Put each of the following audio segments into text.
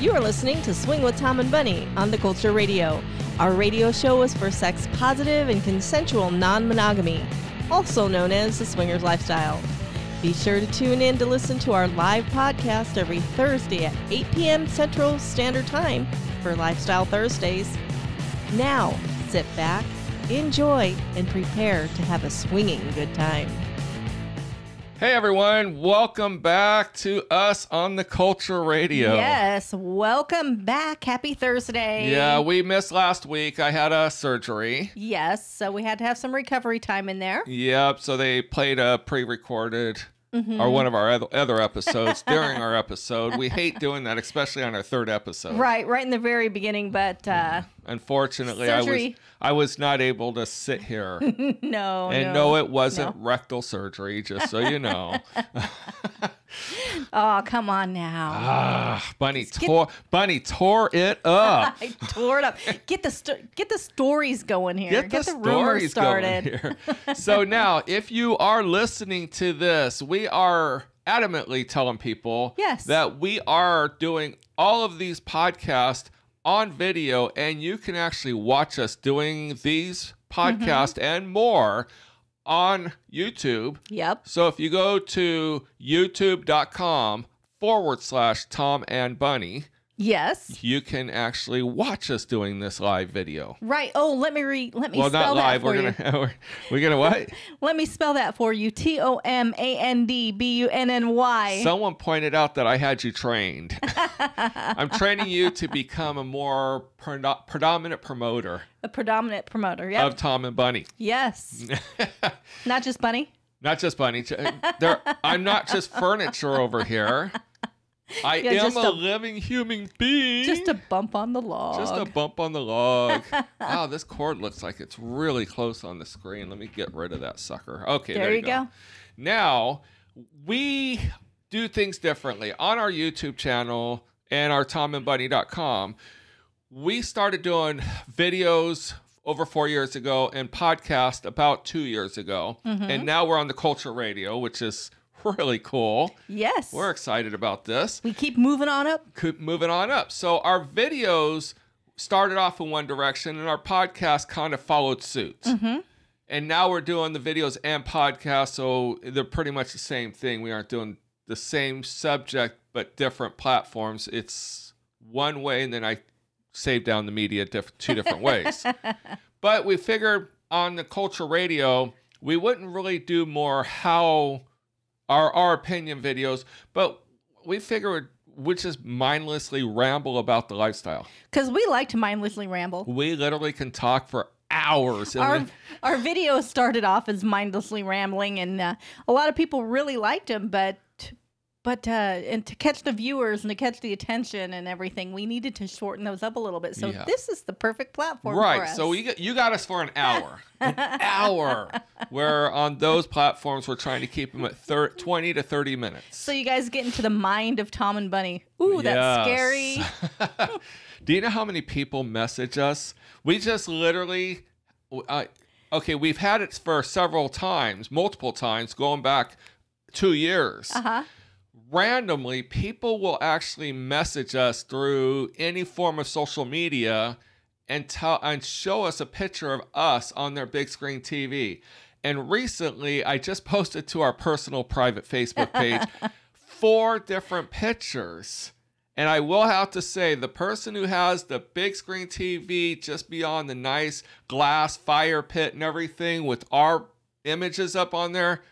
You are listening to Swing with Tom and Bunny on The Culture Radio. Our radio show is for sex positive and consensual non-monogamy, also known as the swingers lifestyle. Be sure to tune in to listen to our live podcast every Thursday at 8 p.m. Central Standard Time for Lifestyle Thursdays. Now, sit back, enjoy, and prepare to have a swinging good time. Hey everyone, welcome back to us on The Culture Radio. Yes, welcome back. Happy Thursday. Yeah, we missed last week. I had a surgery. Yes, so we had to have some recovery time in there. Yep, so they played a pre-recorded or one of our other episodes during our episode. We hate doing that, especially on our third episode. Right in the very beginning, but unfortunately, surgery. I was not able to sit here. No, it wasn't rectal surgery, just so you know. Oh, come on now. Bunny tore it up. I tore it up. Get the stories going here. Get the rumors started. Going here. So now, if you are listening to this, we are adamantly telling people that we are doing all of these podcasts on video, and you can actually watch us doing these podcasts and more on YouTube. Yep. So if you go to youtube.com/TomandBunny, yes, you can actually watch us doing this live video. Right. Oh, let me spell not live. that for you. We're gonna what? Let me spell that for you. TomandBunny. Someone pointed out that I had you trained. I'm training you to become a more predominant promoter. A predominant promoter, yeah. Of Tom and Bunny. Yes. Not just Bunny? Not just Bunny. I'm not just furniture over here. I am a living human being. Just a bump on the log. Just a bump on the log. Wow, this cord looks like it's really close on the screen. Let me get rid of that sucker. Okay, there you go. Now, we do things differently. On our YouTube channel and our TomandBunny.com, we started doing videos over 4 years ago and podcast about 2 years ago. And now we're on The Culture Radio, which is really cool. Yes. We're excited about this. We keep moving on up. So our videos started off in one direction and our podcast kind of followed suit. And now we're doing the videos and podcasts, so they're pretty much the same thing. We aren't doing the same subject, but different platforms. It's one way, and then I save down the media two different ways. But we figured on The Culture Radio, we wouldn't really do more our opinion videos, but we figured we'd just mindlessly ramble about the lifestyle. Because we like to mindlessly ramble. We literally can talk for hours. Our videos started off as mindlessly rambling, and a lot of people really liked them, but and to catch the viewers and to catch the attention and everything, we needed to shorten those up a little bit. So this is the perfect platform for us. Right. So you got us for an hour. An hour. Where on those platforms, we're trying to keep them at 20 to 30 minutes. So you guys get into the mind of Tom and Bunny. Ooh, that's scary. Do you know how many people message us? We just literally... we've had it for multiple times, going back 2 years. Randomly, people will actually message us through any form of social media and show us a picture of us on their big screen TV. And recently, I just posted to our personal private Facebook page 4 different pictures. And I will have to say, the person who has the big screen TV just beyond the nice glass fire pit and everything with our images up on there,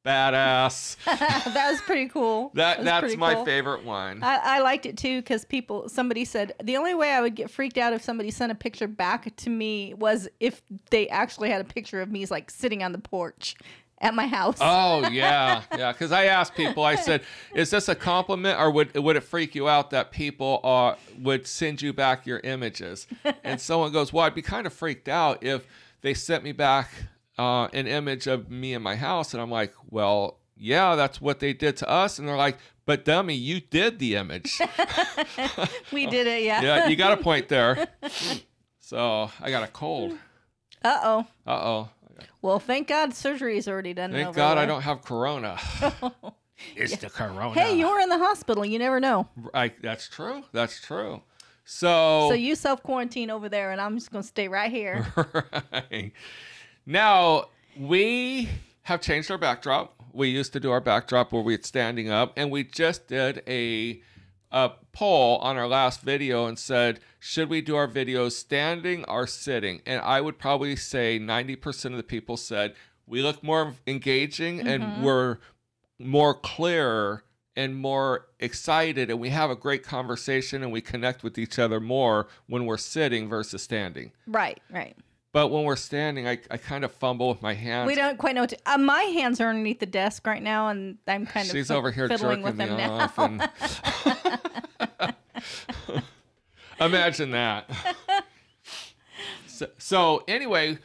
badass. That was pretty cool. That's my favorite one. I liked it too because somebody said the only way I would get freaked out if somebody sent a picture back to me was if they actually had a picture of me like sitting on the porch at my house. Oh yeah. Because I asked people, I said, is this a compliment or would it freak you out that people would send you back your images? And someone goes, well, I'd be kind of freaked out if they sent me back an image of me in my house. And I'm like, well, yeah, that's what they did to us. And they're like, but dummy, you did the image. We did it, yeah. Yeah, you got a point there. So I got a cold. Uh-oh. Well, thank God surgery is already done. Thank God I don't have corona. It's the corona. Hey, you're in the hospital. You never know. That's true. That's true. So you self-quarantine over there, and I'm just going to stay right here. Right. Now, we have changed our backdrop. We used to do our backdrop where we're standing up, and we just did a poll on our last video and said, should we do our videos standing or sitting? And I would probably say 90% of the people said, we look more engaging and we're more clear and more excited, and we have a great conversation and we connect with each other more when we're sitting versus standing. Right, right. But when we're standing, I kind of fumble with my hands. We don't quite know what to... my hands are underneath the desk right now, and I'm kind of She's over here fiddling jerking with them me now. off. And imagine that. So anyway,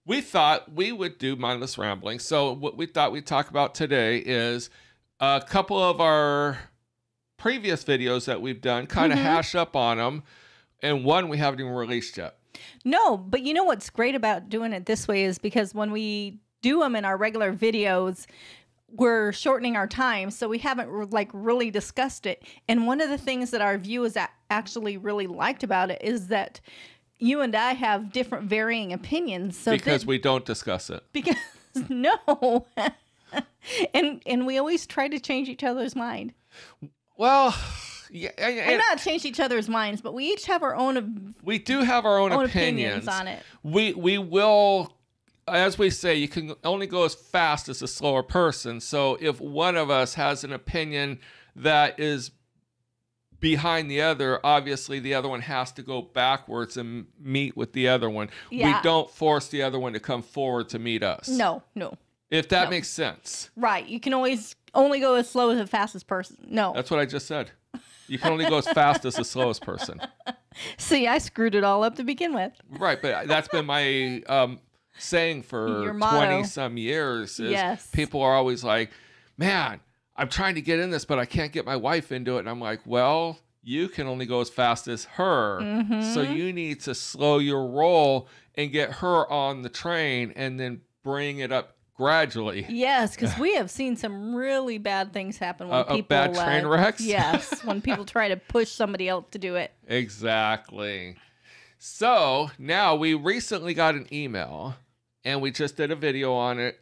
we thought we would do mindless rambling. So what we thought we'd talk about today is a couple of our previous videos that we've done, kind of hash up on them, and one we haven't even released yet. No, but you know what's great about doing it this way is because when we do them in our regular videos, we're shortening our time, so we haven't really discussed it. And one of the things that our viewers actually really liked about it is that you and I have different varying opinions. So because we don't discuss it. Because no. and we always try to change each other's mind. Well, yeah, and not change each other's minds, but we each have our own. We do have our own opinions on it. We will, as we say, you can only go as fast as a slower person. So if one of us has an opinion that is behind the other, obviously the other one has to go backwards and meet with the other one. Yeah. We don't force the other one to come forward to meet us. No. If that makes sense. Right. You can always only go as slow as the fastest person. No. That's what I just said. You can only go as fast as the slowest person. See, I screwed it all up to begin with. Right, but that's been my saying for 20-some years. Is people are always like, man, I'm trying to get in this, but I can't get my wife into it. And I'm like, well, you can only go as fast as her. So you need to slow your roll and get her on the train and then bring it up gradually. Yes, because we have seen some really bad things happen when people... Bad train wrecks? Yes, when people try to push somebody else to do it. Exactly. So now we recently got an email, and we just did a video on it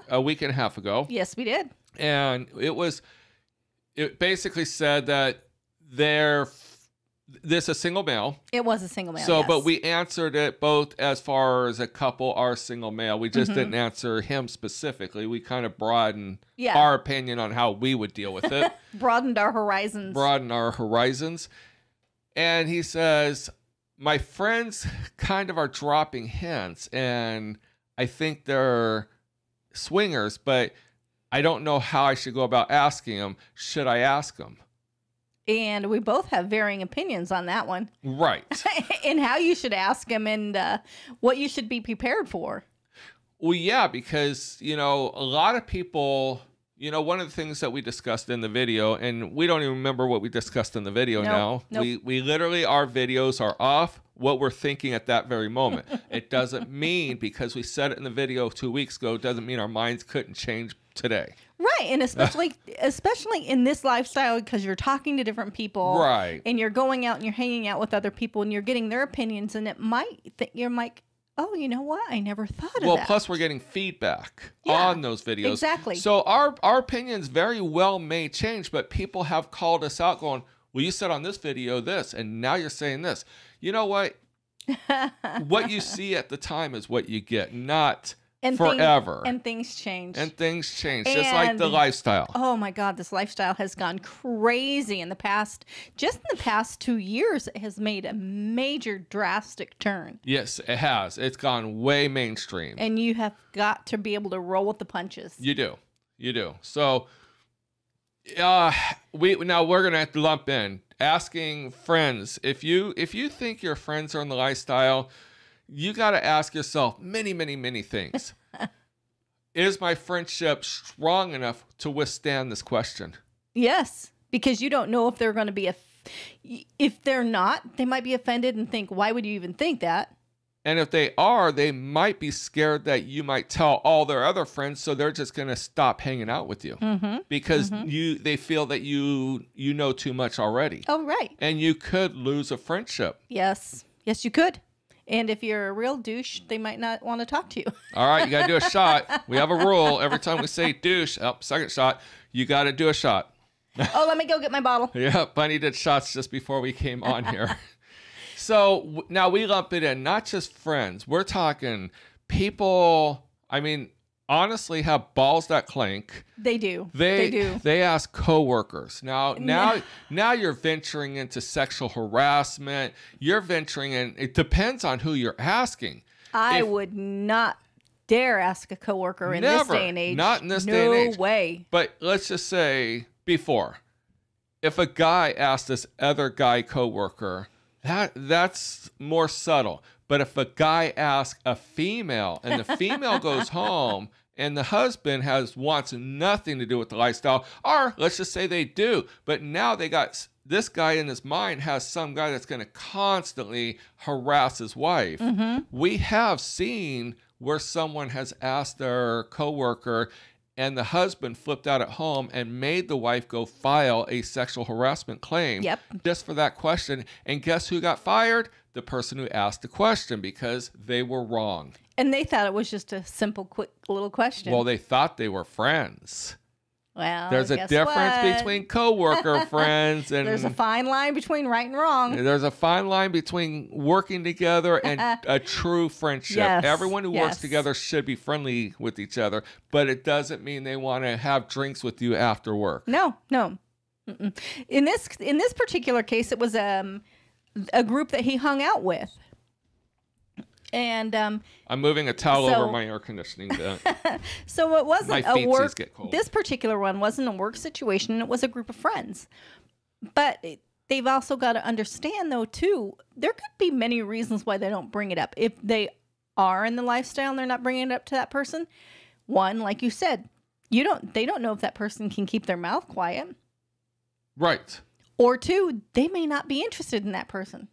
a week and a half ago. Yes, we did. And it basically said that this is a single male. It was a single male, So, yes. but we answered it both as far as a couple are single male. We just didn't answer him specifically. We kind of broadened our opinion on how we would deal with it. Broadened our horizons. And he says, my friends kind of are dropping hints, and I think they're swingers, but I don't know how I should go about asking them. Should I ask them? And we both have varying opinions on that one. Right. And how you should ask them and what you should be prepared for. Well, yeah, because, a lot of people, one of the things that we discussed in the video, and we don't even remember what we discussed in the video now. Nope. We literally, our videos are off what we're thinking at that very moment. It doesn't mean, because we said it in the video 2 weeks ago, doesn't mean our minds couldn't change today. Right, and especially in this lifestyle, because you're talking to different people, right? And you're going out and you're hanging out with other people, and you're getting their opinions, and you're like, oh, you know what? I never thought of that. Well, plus we're getting feedback on those videos, exactly. So our opinions very well may change, but people have called us out, going, "Well, you said on this video this, and now you're saying this." You know what? What you see at the time is what you get, not forever. Things change. Just like the lifestyle. Oh my God, this lifestyle has gone crazy in the past 2 years. It has made a major drastic turn. Yes, it has. It's gone way mainstream. And you have got to be able to roll with the punches. You do. So we're going to have to lump in asking friends. If you think your friends are in the lifestyle, you got to ask yourself many, many, many things. Is my friendship strong enough to withstand this question? Yes, because you don't know if they're going to be if they're not, they might be offended and think, why would you even think that? And if they are, they might be scared that you might tell all their other friends, so they're just going to stop hanging out with you because they feel that you know too much already. Oh, right. And you could lose a friendship. Yes. Yes, you could. And if you're a real douche, they might not want to talk to you. All right, you got to do a shot. We have a rule. Every time we say douche, second shot, you got to do a shot. Oh, let me go get my bottle. Yeah, Bunny did shots just before we came on here. So now we lump it in, not just friends. We're talking people, I mean, honestly, have balls that clink. They do. They do. They ask coworkers. Now you're venturing into sexual harassment. You're venturing in, it depends on who you're asking. I would not dare ask a coworker in this day and age. Not in this day and age. No way. But let's just say before, if a guy asked this other guy coworker, that's more subtle. But if a guy asks a female and the female goes home and the husband wants nothing to do with the lifestyle, or let's just say they do, but now they got this guy in his mind has some guy that's going to constantly harass his wife. We have seen where someone has asked their coworker and the husband flipped out at home and made the wife go file a sexual harassment claim just for that question. And guess who got fired? The person who asked the question, because they were wrong. And they thought it was just a simple, quick little question. Well, they thought they were friends. Well, there's a difference between coworker friends and there's a fine line between right and wrong. There's a fine line between working together and a true friendship. Yes, Everyone who works together should be friendly with each other, but it doesn't mean they want to have drinks with you after work. No. In this particular case, it was a group that he hung out with. And I'm moving a towel over my air conditioning vent. So it wasn't a work. Get cold. This particular one wasn't a work situation. It was a group of friends. But they've also got to understand, though, too, there could be many reasons why they don't bring it up. If they are in the lifestyle and they're not bringing it up to that person, one, like you said, they don't know if that person can keep their mouth quiet. Right. Or two, they may not be interested in that person.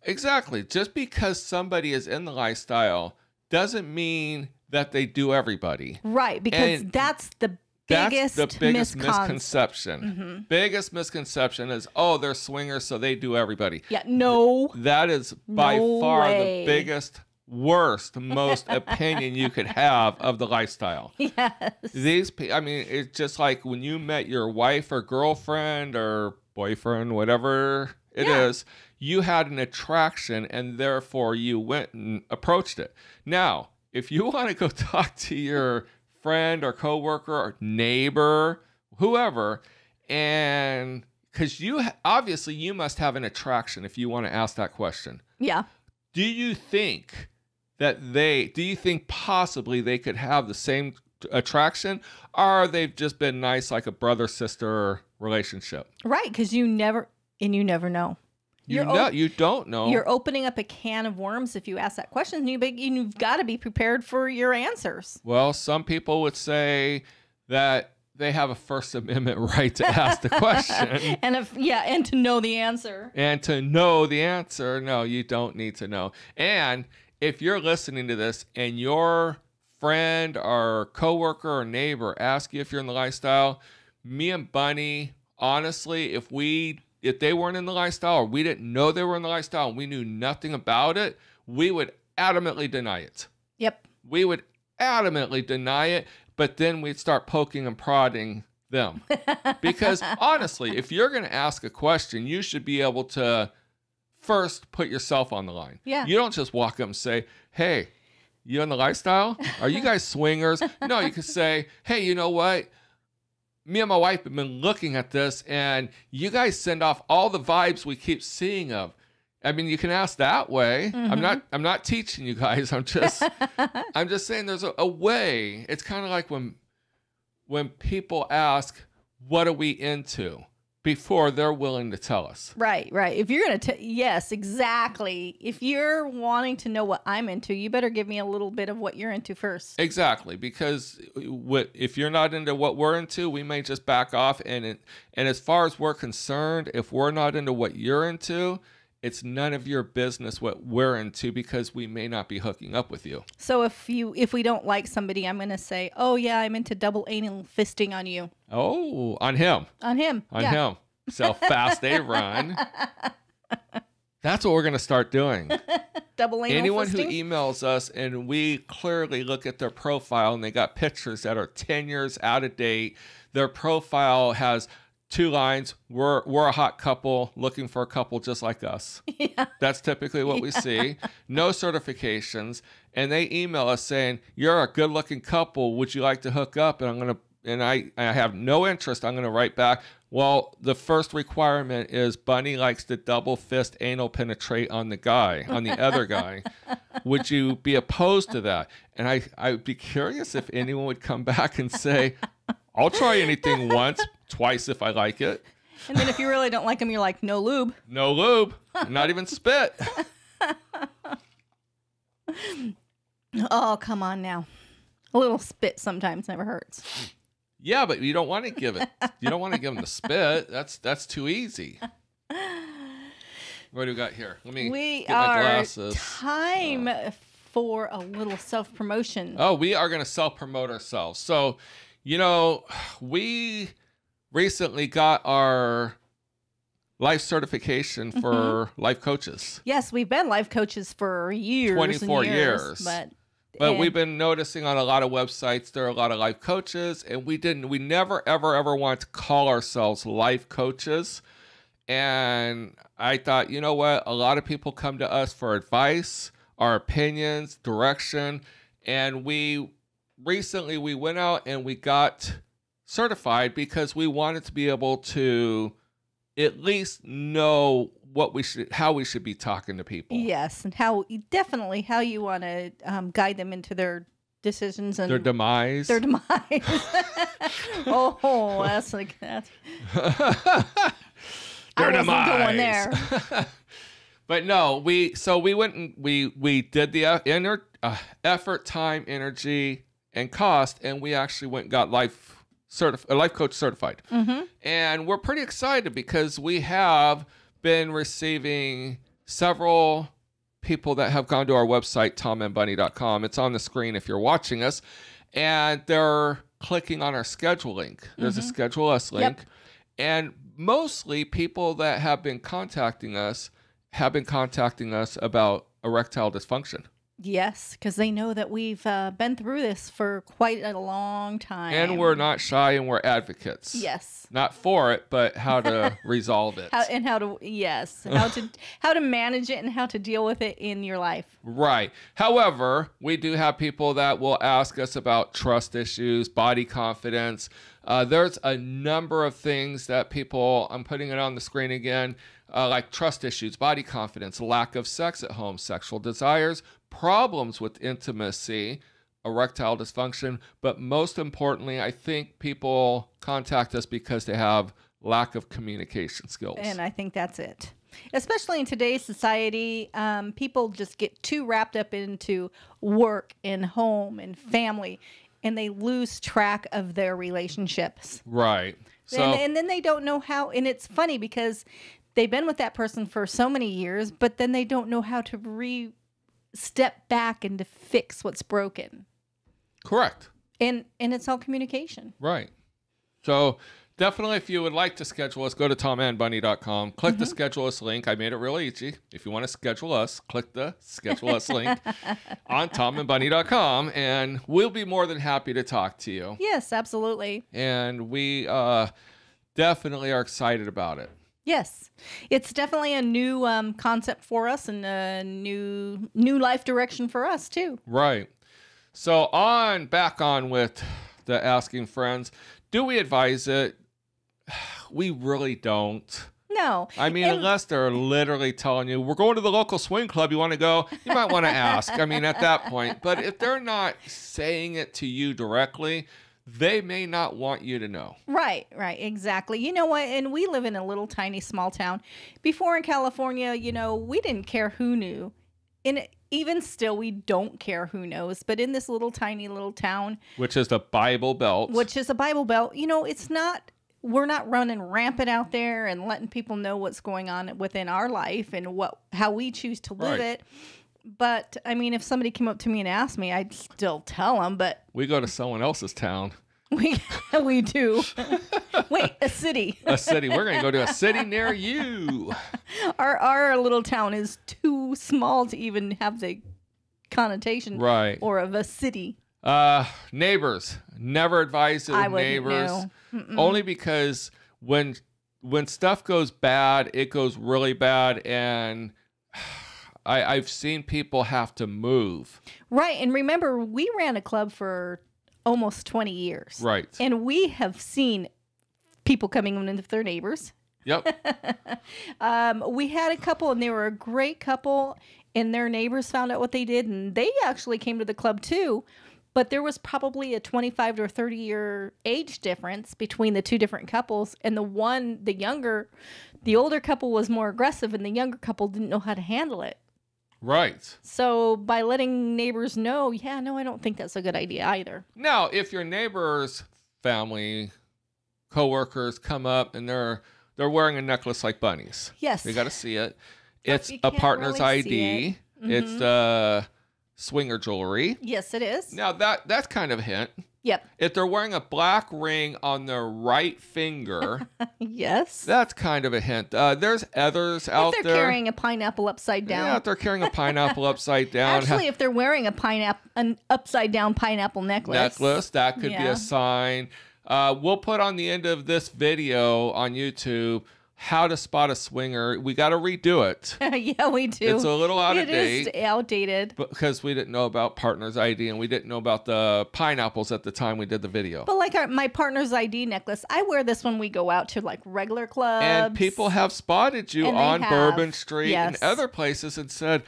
Exactly. Just because somebody is in the lifestyle doesn't mean that they do everybody. Right, because that's the biggest misconception. Biggest misconception is, they're swingers, so they do everybody. Yeah, no. That is by far the biggest, worst, most opinion you could have of the lifestyle. Yes. It's just like when you met your wife or girlfriend or boyfriend, whatever it is, you had an attraction and therefore you went and approached it. Now, if you want to go talk to your friend or coworker or neighbor, whoever, and because obviously you must have an attraction if you want to ask that question. Yeah. Do you think possibly they could have the same attraction, or they've just been nice, like a brother-sister relationship? Right, because you never know. You don't know. You're opening up a can of worms if you ask that question. You've got to be prepared for your answers. Well, some people would say that they have a First Amendment right to ask the question. and to know the answer. And to know the answer, no, you don't need to know. And if you're listening to this and your friend or coworker or neighbor asks you if you're in the lifestyle, me and Bunny, honestly, if they weren't in the lifestyle or we didn't know they were in the lifestyle and we knew nothing about it, we would adamantly deny it. Yep. We would adamantly deny it, but then we'd start poking and prodding them. Because honestly, if you're going to ask a question, you should be able to first put yourself on the line. Yeah. You don't just walk up and say, hey, you in the lifestyle? Are you guys swingers? No, you could say, hey, you know what? Me and my wife have been looking at this, and you guys send off all the vibes we keep seeing of. I mean, you can ask that way. I'm not teaching you guys. I'm just saying there's a way. It's kind of like when people ask, what are we into? Before they're willing to tell us. Right. If you're going to, yes, exactly. If you're wanting to know what I'm into, you better give me a little bit of what you're into first. Exactly, because if you're not into what we're into, we may just back off. And as far as we're concerned, if we're not into what you're into, it's none of your business what we're into because we may not be hooking up with you. So if we don't like somebody, I'm going to say, oh yeah, I'm into double anal fisting on you. Oh, on him. On him. On him. So fast they run. That's what we're going to start doing. Double anal Anyone fisting? who emails us and we clearly look at their profile and they got pictures that are 10 years out of date. Their profile has 2 lines. We're a hot couple looking for a couple just like us. Yeah. That's typically what we see. No certifications. And they email us saying, you're a good looking couple. Would you like to hook up? And I have no interest. I'm going to write back, well, the first requirement is Bunny likes to double fist anal penetrate on the other guy. Would you be opposed to that? And I would be curious if anyone would come back and say, I'll try anything once, twice if I like it. And then if you really don't like them, you're like, no lube. No lube. Not even spit. Oh, come on now. A little spit sometimes never hurts. Yeah, but you don't want to give it. You don't want to give them the spit. That's too easy. What do we got here? Let me get my glasses. Time for a little self-promotion. Oh, we are going to self-promote ourselves. So, we recently got our life certification for life coaches. Yes, we've been life coaches for years. 24 and years. But we've been noticing on a lot of websites, there are a lot of life coaches, and we never, ever want to call ourselves life coaches. And I thought, you know what? A lot of people come to us for advice, our opinions, direction. And we went out and we got certified because we wanted to be able to at least know how we should be talking to people. Yes, and how you want to guide them into their decisions and their demise. Their demise. Oh, that's like that. Their I wasn't demise. going there. But no, we went and we did the effort, time, energy, and cost, and we actually went and got life coach certified. Mm-hmm. And we're pretty excited because we have been receiving several people that have gone to our website, TomandBunny.com. It's on the screen if you're watching us. And they're clicking on our schedule link. There's a schedule us link. Yep. And mostly people that have been contacting us about erectile dysfunction. Yes, because they know that we've been through this for quite a long time. And we're not shy and we're advocates. Yes. Not for it, but how to resolve it. How to manage it and how to deal with it in your life. Right. However, we do have people that will ask us about trust issues, body confidence. There's a number of things that people, I'm putting it on the screen again, like trust issues, body confidence, lack of sex at home, sexual desires, problems with intimacy, erectile dysfunction, but most importantly, I think people contact us because they have lack of communication skills. And I think that's it. Especially in today's society, people just get too wrapped up into work and home and family, and they lose track of their relationships. Right. So, and then they don't know how, and it's funny because they've been with that person for so many years, but then they don't know how to step back and to fix what's broken. Correct. And it's all communication. Right. So definitely if you would like to schedule us, go to TomandBunny.com, click the schedule us link. I made it real easy. If you want to schedule us, click the schedule us link on TomandBunny.com, and we'll be more than happy to talk to you. Yes, absolutely. And we definitely are excited about it. Yes, it's definitely a new concept for us and a new life direction for us too. Right. So back on with the asking friends. Do we advise it? We really don't. No. I mean, unless they're literally telling you, we're going to the local swing club, you want to go? You might want to ask. I mean, at that point. But if they're not saying it to you directly, they may not want you to know. Right, exactly. You know what? And we live in a little tiny small town. Before in California, we didn't care who knew. And even still, we don't care who knows. But in this tiny little town, which is the Bible Belt. it's not we're not running rampant out there and letting people know what's going on within our life and how we choose to live it. But I mean, if somebody came up to me and asked me, I'd still tell them. But we go to someone else's town. We do. Wait, a city. A city. We're going to go to a city near you. Our little town is too small to even have the connotation or of a city. Neighbors. Never advise it with neighbors. Only because when stuff goes bad, it goes really bad, and I've seen people have to move. Right, and remember, we ran a club for almost 20 years. Right. And we have seen people coming in with their neighbors. Yep. We had a couple, and they were a great couple, and their neighbors found out what they did, and they actually came to the club too. But there was probably a 25 to 30 year age difference between the two different couples. And the older couple was more aggressive, and the younger couple didn't know how to handle it. Right. So by letting neighbors know, I don't think that's a good idea either. Now, if your neighbor's family, coworkers come up and they're wearing a necklace like bunnies. Yes. You got to see it. It's a partner's ID. It's swinger jewelry. Yes, it is. Now that's kind of a hint. Yep. If they're wearing a black ring on their right finger, yes, that's kind of a hint. There's others out there. If they're carrying a pineapple upside down. Yeah, if they're carrying a pineapple upside down. Actually, if they're wearing an upside down pineapple necklace, that could be a sign. We'll put on the end of this video on YouTube how to spot a swinger. We got to redo it. Yeah, we do. It's a little out of date. It is outdated. Because we didn't know about partner's ID, and we didn't know about the pineapples at the time we did the video. But like my partner's ID necklace, I wear this when we go out to like regular clubs. And people have spotted you on Bourbon Street and other places and said,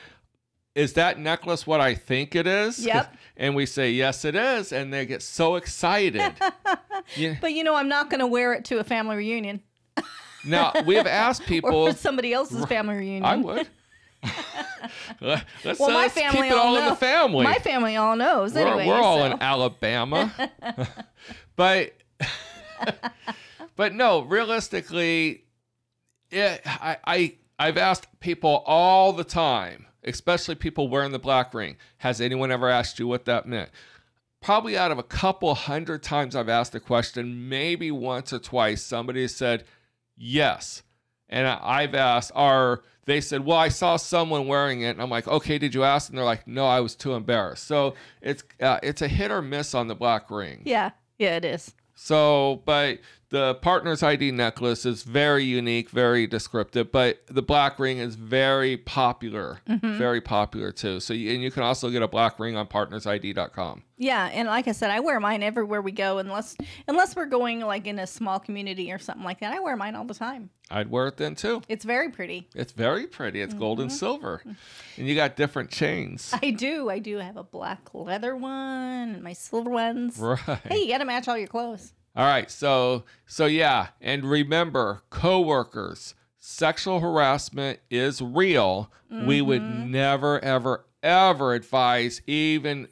is that necklace what I think it is? Yep. And we say, yes, it is. And they get so excited. But I'm not going to wear it to a family reunion. Now, we have asked people. Or somebody else's family reunion. I would. Let's my family keep it all in the family. My family all knows anyway. We're all in Alabama. But no, realistically, I've asked people all the time, especially people wearing the black ring, has anyone ever asked you what that meant? Probably out of a couple hundred times I've asked the question, maybe once or twice, somebody said, yes. And I've asked, they said, well, I saw someone wearing it. And I'm like, okay, did you ask? And they're like, no, I was too embarrassed. So it's a hit or miss on the black ring. Yeah, it is. So, but the partner's ID necklace is very unique, very descriptive, but the black ring is very popular, very popular too. So, and you can also get a black ring on partnersid.com. Yeah, and like I said, I wear mine everywhere we go, unless we're going like in a small community or something like that. I wear mine all the time. I'd wear it then too. It's very pretty. It's very pretty. It's gold and silver, and you got different chains. I do. I have a black leather one and my silver ones. Right. Hey, you got to match all your clothes. All right, so yeah, and remember, coworkers, sexual harassment is real. We would never, ever, ever advise even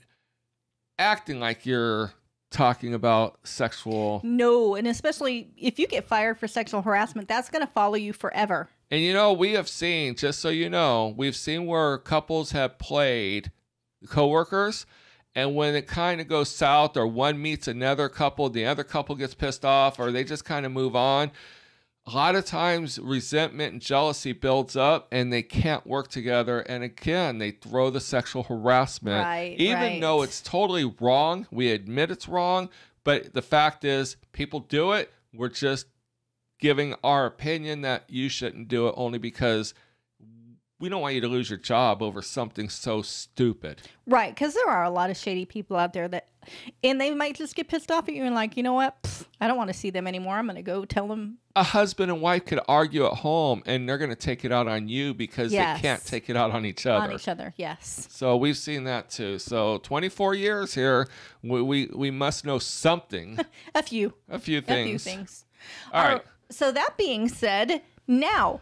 acting like you're talking about sexual. No, and especially if you get fired for sexual harassment, that's going to follow you forever. And we have seen, just so you know, we've seen where couples have played coworkers. And when it kind of goes south or one meets another couple, the other couple gets pissed off or they just kind of move on. A lot of times resentment and jealousy builds up and they can't work together. And again, they throw the sexual harassment. Right, Even though it's totally wrong, we admit it's wrong. But the fact is, people do it. We're just giving our opinion that you shouldn't do it only because we don't want you to lose your job over something so stupid. Right, because there are a lot of shady people out there and they might just get pissed off at you and like, you know what? Pfft, I don't want to see them anymore. I'm going to go tell them. A husband and wife could argue at home and they're going to take it out on you because they can't take it out on each other. On each other, yes. So we've seen that too. So 24 years here, we must know something. A few things. All right. So that being said, now,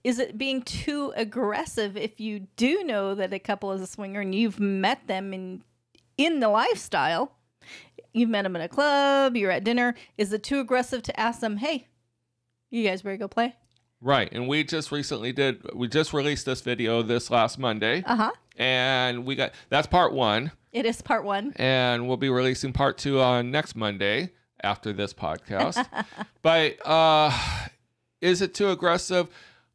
is it being too aggressive if you do know that a couple is a swinger and you've met them in the lifestyle? you've met them at a club, you're at dinner. Is it too aggressive to ask them, hey, you guys ready to go play? Right. And we just released this video this last Monday. And that's part 1. It is part 1. And we'll be releasing part 2 on next Monday after this podcast. But is it too aggressive?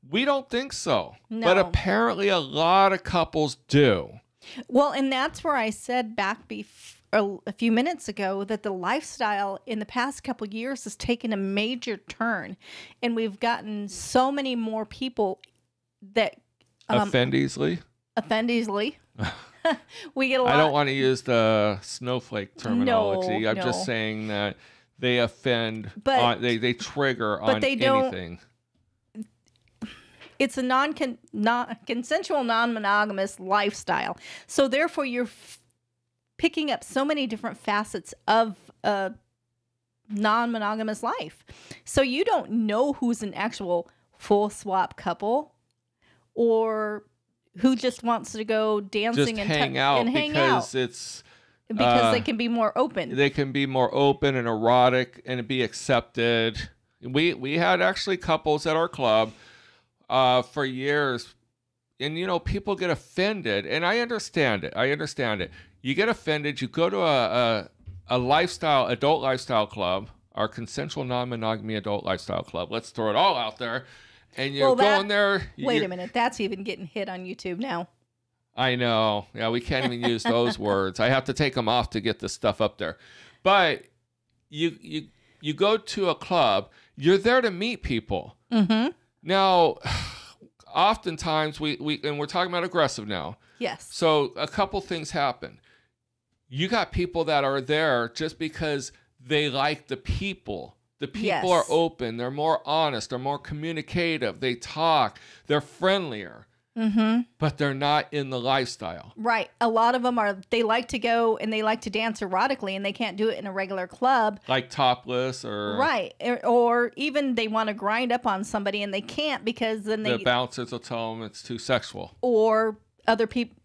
We don't think so. No. But apparently a lot of couples do. Well, and that's where I said back a few minutes ago that the lifestyle in the past couple years has taken a major turn. And we've gotten so many more people that... offend easily? Offend easily. We get a lot. I don't want to use the snowflake terminology. No, I'm just saying that they offend, but they trigger on they anything. It's a consensual, non-monogamous lifestyle. So therefore, you're picking up so many different facets of a non-monogamous life. So you don't know who's an actual full swap couple or who just wants to go dancing just and hang out because it's because they can be more open. They can be more open and erotic and be accepted. We had actually couples at our club for years, and people get offended, and I understand it. You get offended. You go to a adult lifestyle club, our consensual non-monogamy adult lifestyle club. Let's throw it all out there. And you're going there. Wait a minute. That's even getting hit on YouTube now. I know. Yeah, we can't even use those words. I have to take them off to get this stuff up there. But you go to a club. You're there to meet people. Mm-hmm. Now, oftentimes and we're talking about aggressive now. Yes. So a couple things happen. You got people that are there just because they like the people. The people are open. They're more honest. They're more communicative. They talk. They're friendlier. Mm-hmm. But they're not in the lifestyle. Right. A lot of them they like to go and they like to dance erotically and they can't do it in a regular club. Like topless or... Right. Or even they want to grind up on somebody and they can't because then the bouncers will tell them it's too sexual. Or other people...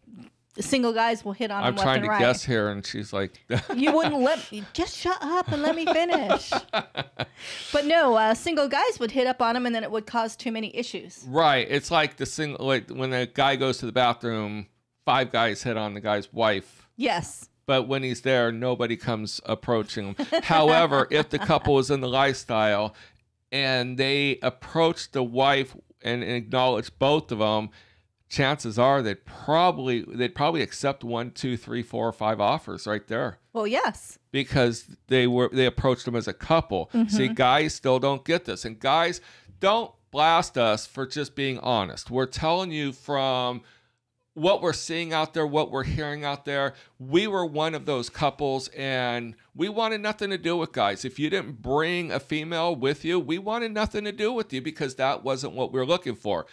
Single guys will hit on them left and right. I'm trying to guess here, and she's like... You wouldn't let me... Just shut up and let me finish. But no, single guys would hit up on them, and then it would cause too many issues. Right. It's like when a guy goes to the bathroom, 5 guys hit on the guy's wife. Yes. But when he's there, nobody comes approaching him. However, if the couple is in the lifestyle, and they approach the wife and acknowledge both of them, chances are they'd probably accept 1, 2, 3, 4, or 5 offers right there. Well, yes, because they approached them as a couple. Mm-hmm. See, guys still don't get this, and guys don't blast us for just being honest. We're telling you from what we're seeing out there, what we're hearing out there. We were one of those couples, and we wanted nothing to do with guys. If you didn't bring a female with you, we wanted nothing to do with you because that wasn't what we were looking for.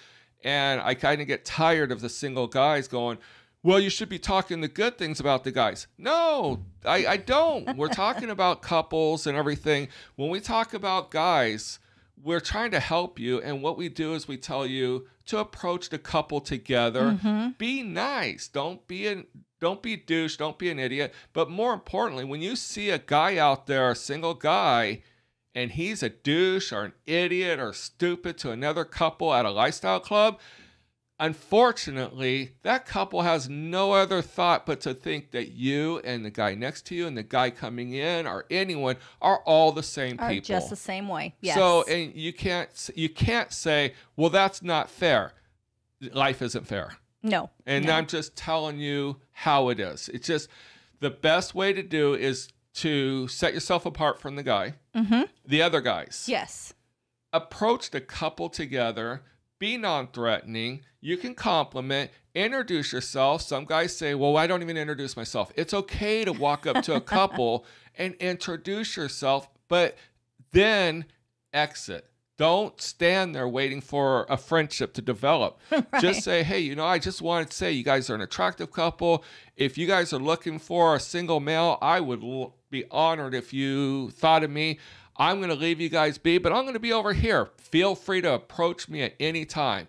And I kind of get tired of the single guys going, well, you should be talking the good things about the guys. No, I don't. We're talking about couples and everything. When we talk about guys, we're trying to help you. And what we do is we tell you to approach the couple together. Mm-hmm. Be nice. Don't be a douche. Don't be an idiot. But more importantly, when you see a guy out there, a single guy, and he's a douche or an idiot or stupid to another couple at a lifestyle club, unfortunately, that couple has no other thought but to think that you and the guy next to you and the guy coming in or anyone are all the same people. Just the same way. Yes. So, and you can't say, well, that's not fair. Life isn't fair. No. And I'm just telling you how it is. It's just the best way to do is to set yourself apart from the guy, mm-hmm. the other guys. Yes. Approach the couple together. Be non-threatening. You can compliment. Introduce yourself. Some guys say, well, I don't even introduce myself. It's okay to walk up to a couple and introduce yourself, but then exit. Don't stand there waiting for a friendship to develop. Right. Just say, hey, I just wanted to say you guys are an attractive couple. If you guys are looking for a single male, I would be honored if you thought of me. I'm going to leave you guys be, but I'm going to be over here. Feel free to approach me at any time.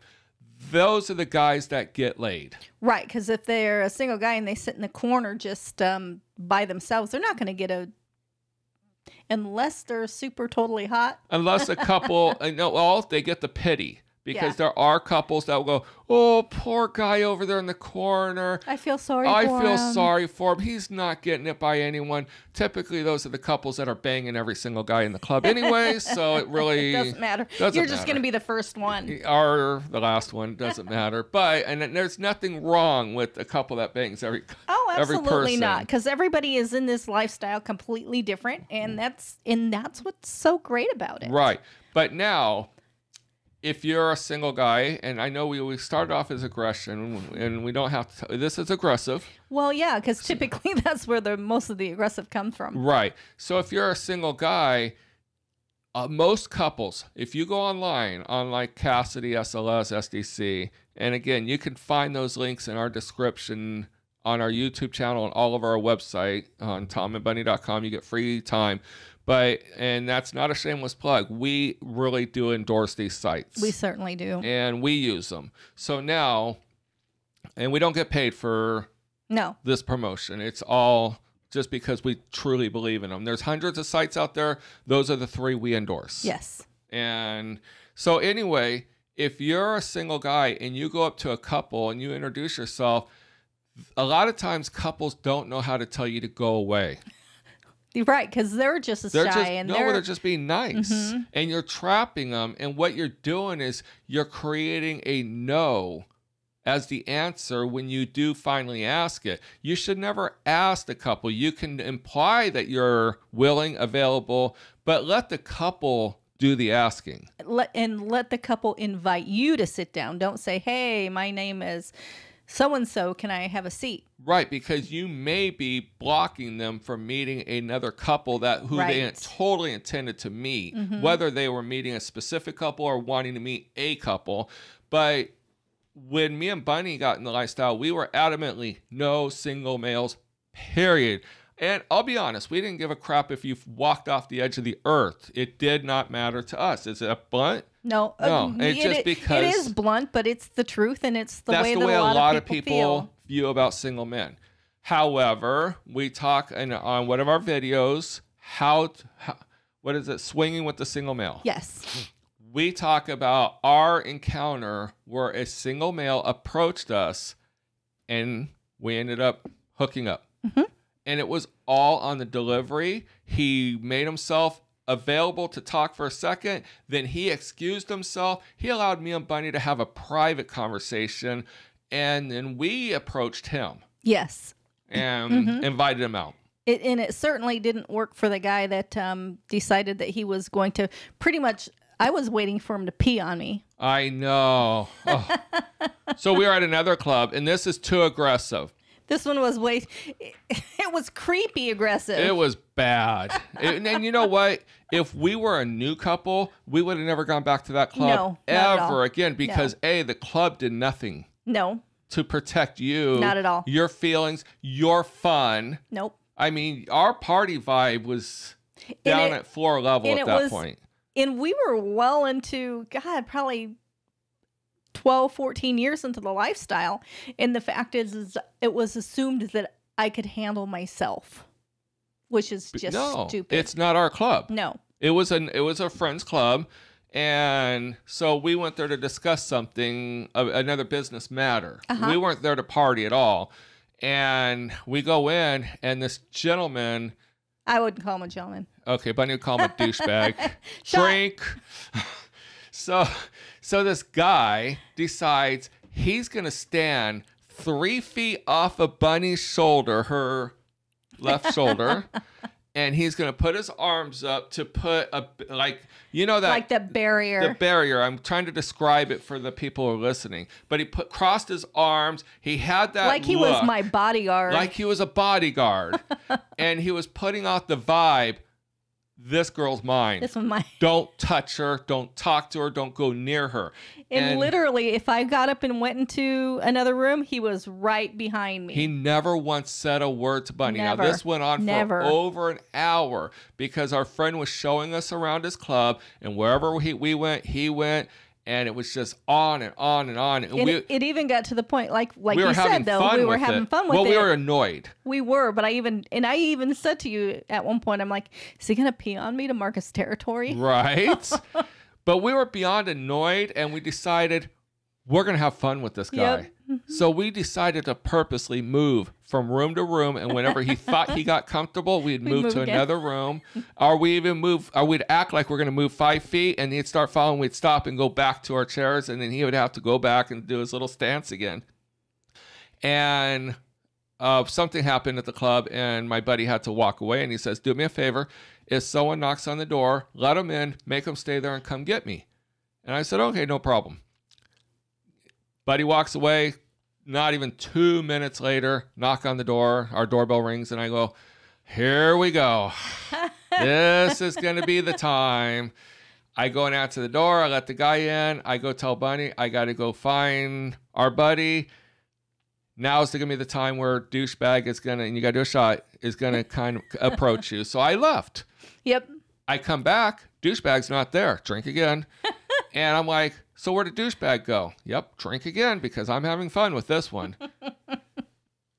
Those are the guys that get laid. Right, because if they're a single guy and they sit in the corner just by themselves, they're not going to get a Unless they're super totally hot. Unless a couple, they get the pity. Because there are couples that will go, oh, poor guy over there in the corner. I feel sorry for him. I feel sorry for him. He's not getting it by anyone. Typically, those are the couples that are banging every single guy in the club anyway, so it really doesn't matter. You're just going to be the first one. Or the last one. Doesn't matter. And there's nothing wrong with a couple that bangs every person. Oh, absolutely not. Because everybody is in this lifestyle completely different, and that's what's so great about it. Right. But now, if you're a single guy, and I know we started off as aggression, and we don't have to, this is aggressive. Well, yeah, because typically that's where most of the aggressive comes from. Right. So if you're a single guy, most couples, if you go online on like Kasidie, SLS, SDC, and again, you can find those links in our description on our YouTube channel and all of our website on TomandBunny.com. You get free time. And that's not a shameless plug. We really do endorse these sites. We certainly do. And we use them. So now, and we don't get paid for this promotion. It's all just because we truly believe in them. There's hundreds of sites out there. Those are the 3 we endorse. Yes. And so anyway, if you're a single guy and you go up to a couple and you introduce yourself, a lot of times couples don't know how to tell you to go away. Right, because they're just as shy. They're just being nice. Mm-hmm. And you're trapping them. And what you're doing is you're creating a no as the answer when you do finally ask it. You should never ask the couple. You can imply that you're willing, available, but let the couple do the asking. Let the couple invite you to sit down. Don't say, hey, my name is so-and-so, can I have a seat? Right, because you may be blocking them from meeting another couple who they totally intended to meet, whether they were meeting a specific couple or wanting to meet a couple. But when me and Bunny got in the lifestyle, we were adamantly no single males, period. And I'll be honest, we didn't give a crap if you walked off the edge of the earth. It did not matter to us. Is it blunt? No. It's just because it is blunt, but it's the truth, and it's the way that a lot of people view about single men. However, we talk on one of our videos, what is it, swinging with the single male. Yes. We talk about our encounter where a single male approached us, and we ended up hooking up. Mm-hmm. And it was all on the delivery. He made himself available to talk for a second. Then he excused himself. He allowed me and Bunny to have a private conversation. And then we approached him. Yes. And invited him out. It certainly didn't work for the guy that decided that he was going to pretty much, I was waiting for him to pee on me. I know. Oh. So we were at another club, and this is too aggressive. This one was it was creepy aggressive. It was bad. And you know what? If we were a new couple, we would have never gone back to that club ever again because the club did nothing. No. To protect you. Not at all. Your feelings, your fun. Nope. I mean, our party vibe was down at floor level at that point. And we were well into, probably 12, 14 years into the lifestyle. And the fact is it was assumed that I could handle myself, which is just stupid. It's not our club. No. It was a friend's club. And so we went there to discuss something, another business matter. We weren't there to party at all. And we go in, and this gentleman... I wouldn't call him a gentleman. Okay, Bunny would call him a douchebag. Drink. So this guy decides he's going to stand 3 feet off of Bunny's shoulder, her left shoulder, and he's going to put his arms up to put like the barrier. The barrier. I'm trying to describe it for the people who are listening. But he crossed his arms. He had that like he was my bodyguard. Like he was a bodyguard. And he was putting out the vibe. This girl's mine. This one's mine. Don't touch her. Don't talk to her. Don't go near her. And literally, if I got up and went into another room, he was right behind me. He never once said a word to Bunny. Never. Now, this went on for over an hour because our friend was showing us around his club, and wherever we went, he went. And it was just on and on and on. And it even got to the point, like we you were said, though, we were having fun with it. Well, we were annoyed. We were, but I even said to you at one point, I'm like, is he going to pee on me to mark his territory? Right. But we were beyond annoyed, and we decided we're going to have fun with this guy. Yep. So we decided to purposely move from room to room, and whenever he thought he got comfortable, we'd move to another room, or we'd act like we're going to move 5 feet, and he'd start following, we'd stop and go back to our chairs, and then he would have to go back and do his little stance again. And something happened at the club, and my buddy had to walk away, and he says, do me a favor. If someone knocks on the door, let them in, make them stay there, and come get me. And I said, okay, no problem. Buddy walks away. Not even 2 minutes later, knock on the door. Our doorbell rings, and I go, here we go. This is going to be the time. I go and answer the door. I let the guy in. I go tell Bunny, I got to go find our buddy. Now is going to be the time where douchebag is going to, and you got to do a shot, is going to kind of approach you. So I left. Yep. I come back. Douchebag's not there. Drink again. And I'm like, so where did douchebag go? Yep, drink again because I'm having fun with this one.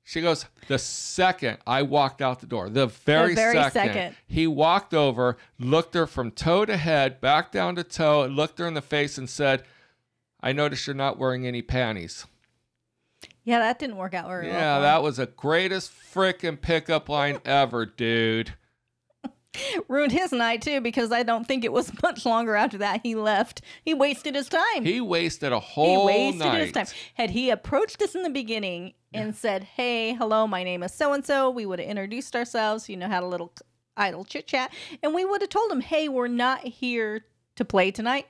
She goes, the second I walked out the door, the very second, he walked over, looked her from toe to head, back down to toe, and looked her in the face and said, I noticed you're not wearing any panties. Yeah, that didn't work out very well. Yeah, that was the greatest frickin' pickup line ever, dude. Ruined his night too, because I don't think it was much longer after that he left. He wasted his time. He wasted a whole night. His time. Had he approached us in the beginning and said, hey, hello, my name is so-and-so, we would have introduced ourselves, had a little idle chit-chat, and we would have told him, hey, we're not here to play tonight.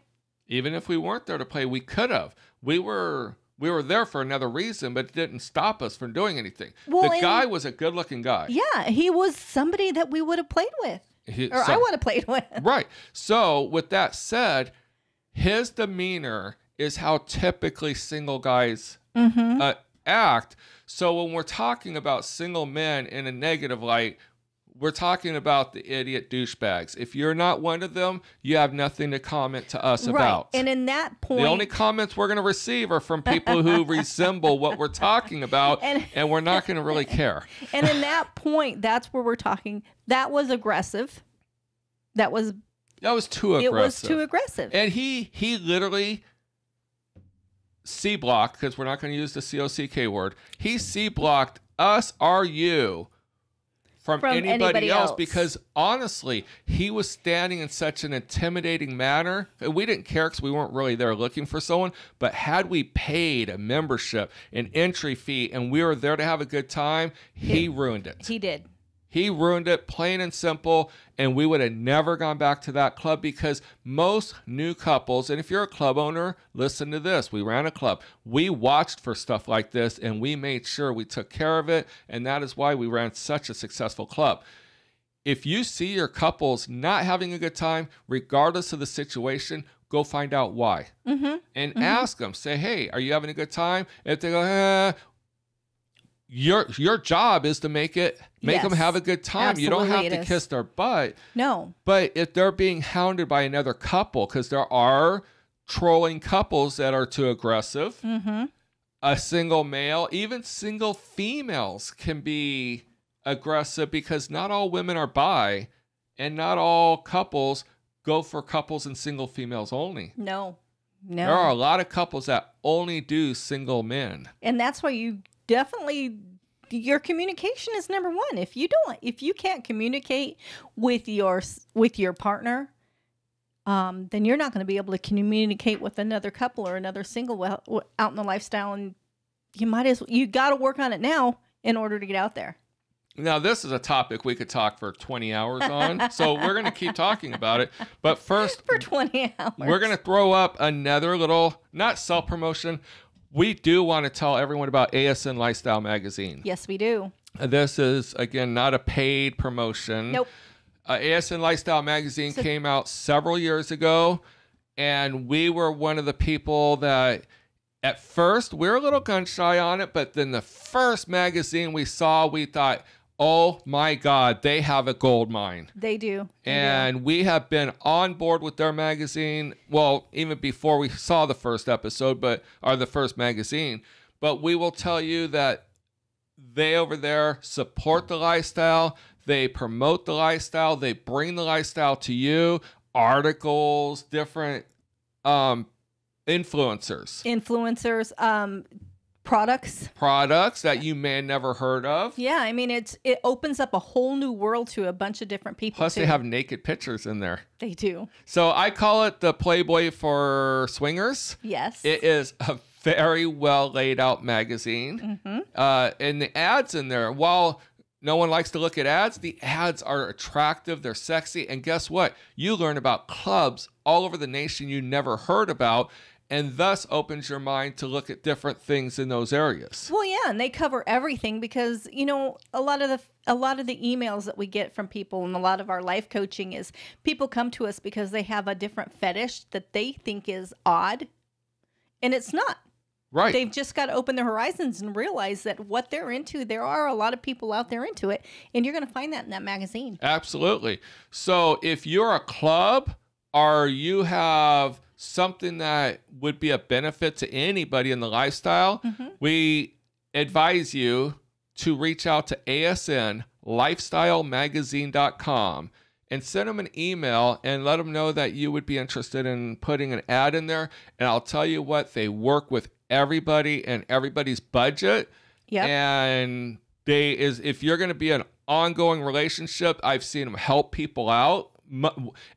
Even if we weren't there to play, we could have. We were there for another reason, but it didn't stop us from doing anything. Well, the guy was a good-looking guy. Yeah, he was somebody that we would have played with. I would have played with. Right. So, with that said, his demeanor is how typically single guys act. So, when we're talking about single men in a negative light, we're talking about the idiot douchebags. If you're not one of them, you have nothing to comment to us about. And in that point, the only comments we're going to receive are from people who resemble what we're talking about, and we're not going to really care. And in that point, that's where we're talking. That was aggressive. That was too aggressive. It was too aggressive. And he literally C-blocked, because we're not going to use the C-O-C-K word. He C-blocked us, you, from anybody else, because honestly, he was standing in such an intimidating manner. We didn't care because we weren't really there looking for someone, but had we paid a membership, an entry fee, and we were there to have a good time, he ruined it. He did. He ruined it, plain and simple, and we would have never gone back to that club, because most new couples, and if you're a club owner, listen to this. We ran a club. We watched for stuff like this, and we made sure we took care of it, and that is why we ran such a successful club. If you see your couples not having a good time, regardless of the situation, go find out why. And ask them. Say, hey, are you having a good time? If they go, your job is to make them have a good time. Absolutely, you don't have to kiss their butt. No. But if they're being hounded by another couple, because there are trolling couples that are too aggressive, a single male, even single females can be aggressive, because not all women are bi, and not all couples go for couples and single females only. No. There are a lot of couples that only do single men. And that's why you definitely, your communication is number one. If you can't communicate with your partner, then you're not going to be able to communicate with another couple or another single out in the lifestyle. And you got to work on it now in order to get out there. Now, this is a topic we could talk for 20 hours on, so we're going to keep talking about it. But first, for 20 hours, we're going to throw up another little, not self-promotion. We do want to tell everyone about ASN Lifestyle Magazine. Yes, we do. This is, again, not a paid promotion. Nope. ASN Lifestyle Magazine came out several years ago, and we were one of the people that, at first, we were a little gun shy on it, but then the first magazine we saw, we thought, Oh my God, they have a gold mine. They do. And we have been on board with their magazine. Well, even before we saw the first episode, or the first magazine. But we will tell you that they over there support the lifestyle. They promote the lifestyle. They bring the lifestyle to you. Articles, different influencers. Products that you may have never heard of. Yeah, I mean, it opens up a whole new world to a bunch of different people. Plus, they have naked pictures in there. They do. So I call it the Playboy for swingers. Yes. It is a very well laid out magazine. And the ads in there, while no one likes to look at ads, the ads are attractive. They're sexy. And guess what? You learn about clubs all over the nation you never heard about, and thus opens your mind to look at different things in those areas. Well, yeah, and they cover everything because, you know, a lot of the emails that we get from people and a lot of our life coaching is people come to us because they have a different fetish that they think is odd, and it's not. Right. They've just got to open their horizons and realize that what they're into, there are a lot of people out there into it, and you're going to find that in that magazine. Absolutely. So if you're a club or you have something that would be a benefit to anybody in the lifestyle, we advise you to reach out to asnlifestylemagazine.com and send them an email and let them know that you would be interested in putting an ad in there. And I'll tell you what, they work with everybody and everybody's budget. Yep. And if you're going to be an ongoing relationship, I've seen them help people out.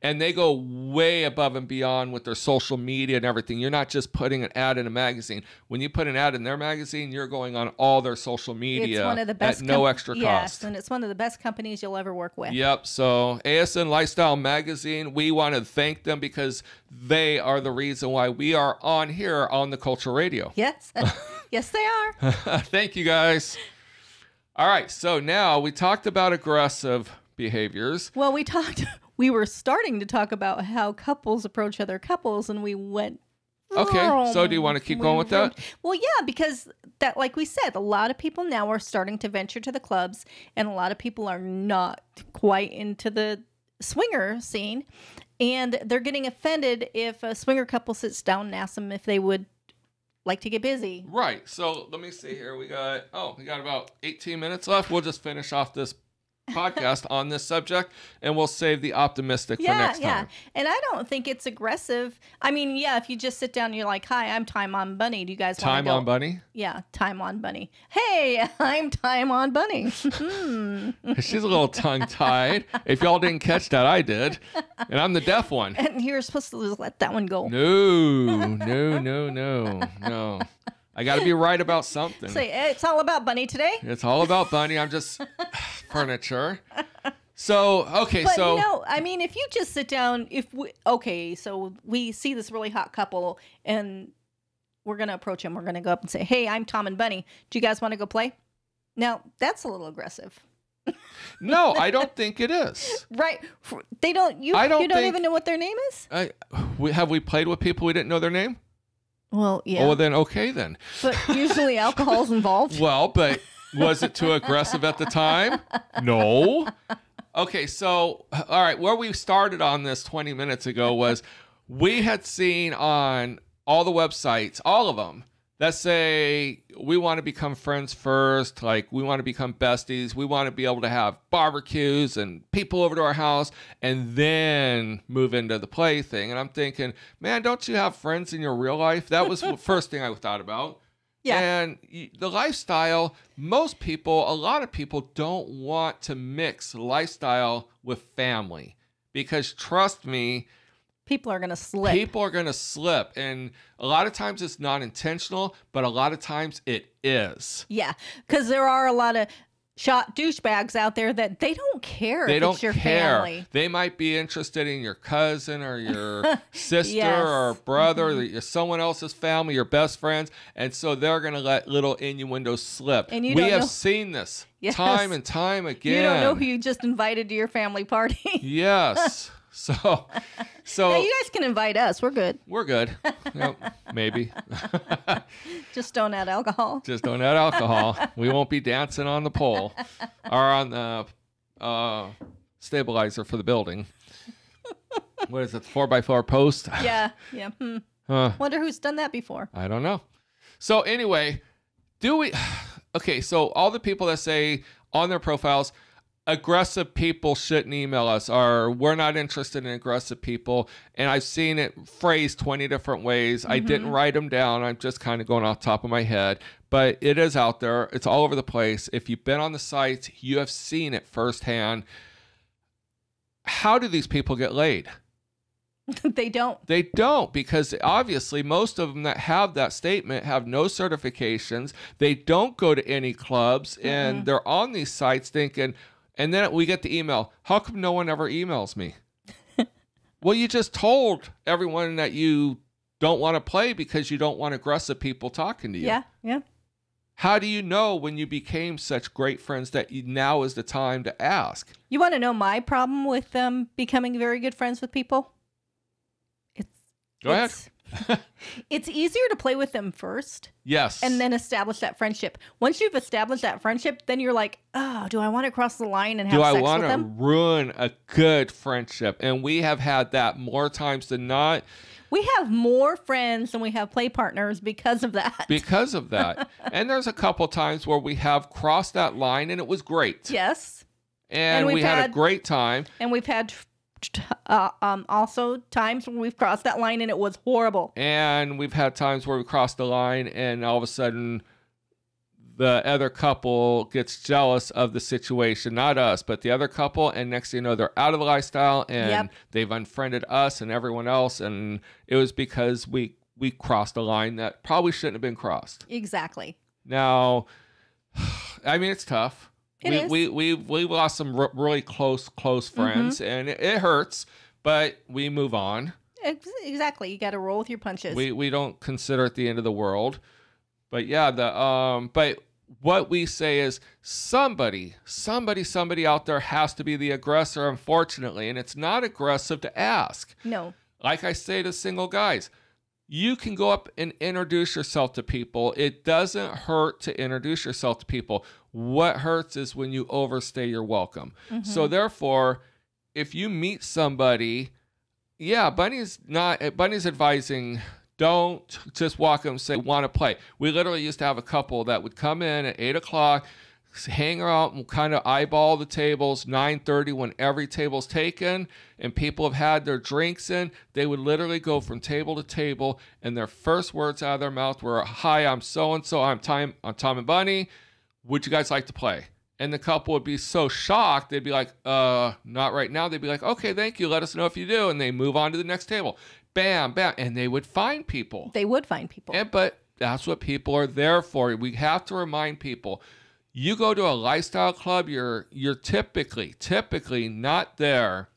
And they go way above and beyond with their social media and everything. You're not just putting an ad in a magazine. When you put an ad in their magazine, you're going on all their social media it's one of the best at no extra cost. Yes, and it's one of the best companies you'll ever work with. Yep. So ASN Lifestyle Magazine, we want to thank them because they are the reason why we are on here on the Culture Radio. Yes. Yes, they are. Thank you, guys. All right. So now we talked about aggressive behaviors. Well, we were starting to talk about how couples approach other couples, and we went. Okay, so do you want to keep going with that? Well, yeah, because that, like we said, a lot of people now are starting to venture to the clubs, and a lot of people are not quite into the swinger scene, and they're getting offended if a swinger couple sits down and asks them if they would like to get busy. Right. So let me see here. We got about 18 minutes left. We'll just finish off this podcast on this subject, and we'll save the optimistic for next time. And I don't think it's aggressive. I mean, yeah, if you just sit down and you're like, "Hi, I'm TomandBunny. Do you guys want to go?" TomandBunny? Yeah, TomandBunny. Hey, I'm TomandBunny. She's a little tongue-tied. If y'all didn't catch that, I did. And I'm the deaf one. And you're supposed to just let that one go. No. I got to be right about something. Say, it's all about Bunny today. It's all about Bunny. I'm just furniture. So, okay. But, so, you know, I mean, if you just sit down, so we see this really hot couple and we're going to approach them. We're going to go up and say, "Hey, I'm TomandBunny. Do you guys want to go play?" Now, that's a little aggressive. No, I don't think it is. Right. You don't even know what their name is? Have we played with people we didn't know their name? Well, yeah. Oh, well, then, okay, then. But usually alcohol's involved. Well, but was it too aggressive at the time? No. Okay, so, all right, where we started on this 20 minutes ago was we had seen on all the websites, all of them, that say we want to become friends first, like we want to become besties, we want to be able to have barbecues and people over to our house and then move into the play thing. And I'm thinking, man, don't you have friends in your real life? That was the first thing I thought about. Yeah. And the lifestyle, a lot of people don't want to mix lifestyle with family because trust me, people are going to slip. And a lot of times it's not intentional, but a lot of times it is. Yeah. Because there are a lot of shot douchebags out there that they don't care if it's your family. They might be interested in your cousin or your sister or brother, or someone else's family, your best friends. And so they're going to let little innuendos slip. And we have seen this time and time again. You don't know who you just invited to your family party. Yes. So Yeah, you guys can invite us. We're good. we're good. Yep, maybe. Just don't add alcohol. Just don't add alcohol. We won't be dancing on the pole or on the stabilizer for the building. What is it? 4x4 post? Yeah. Wonder who's done that before. I don't know. So anyway, okay, so all the people that say on their profiles, aggressive people shouldn't email us, or we're not interested in aggressive people. And I've seen it phrased 20 different ways. I didn't write them down. I'm just kind of going off the top of my head. But it is out there. It's all over the place. If you've been on the sites, you have seen it firsthand. How do these people get laid? They don't. They don't, because obviously most of them that have that statement have no certifications. They don't go to any clubs, and they're on these sites thinking, and then we get the email, how come no one ever emails me? Well, you just told everyone that you don't want to play because you don't want aggressive people talking to you. Yeah. How do you know when you became such great friends that now is the time to ask? You want to know my problem with becoming very good friends with people? Go ahead. It's easier to play with them first. Yes. And then establish that friendship. Once you've established that friendship, then you're like, oh, do I want to cross the line and have sex with them? Do I want to ruin a good friendship? And we have had that more times than not. We have more friends than we have play partners because of that. Because of that. And there's a couple times where we have crossed that line and it was great. Yes. And we had a great time. And we've had also times when we've crossed that line and it was horrible. And we've had times where we crossed the line and all of a sudden the other couple gets jealous of the situation, not us, but the other couple, and next thing you know, they're out of the lifestyle and they've unfriended us and everyone else, and it was because we crossed a line that probably shouldn't have been crossed. Exactly. Now, I mean, it's tough. We lost some really close friends, and it hurts, but we move on. Exactly. You got to roll with your punches. We don't consider it the end of the world. But yeah, but what we say is somebody out there has to be the aggressor, unfortunately, and it's not aggressive to ask. No. Like I say to single guys, you can go up and introduce yourself to people. It doesn't hurt to introduce yourself to people. What hurts is when you overstay your welcome. So therefore, if you meet somebody, Bunny's advising, don't just walk up and say, want to play. We literally used to have a couple that would come in at 8 o'clock, hang out and kind of eyeball the tables. 9:30 when every table's taken and people have had their drinks in, they would literally go from table to table, and their first words out of their mouth were, hi, I'm so-and-so, I'm TomandBunny. Would you guys like to play? And the couple would be so shocked, they'd be like, not right now. They'd be like, okay, thank you, let us know if you do. And they move on to the next table. Bam, bam. And they would find people. But that's what people are there for. We have to remind people, you go to a lifestyle club, you're typically not there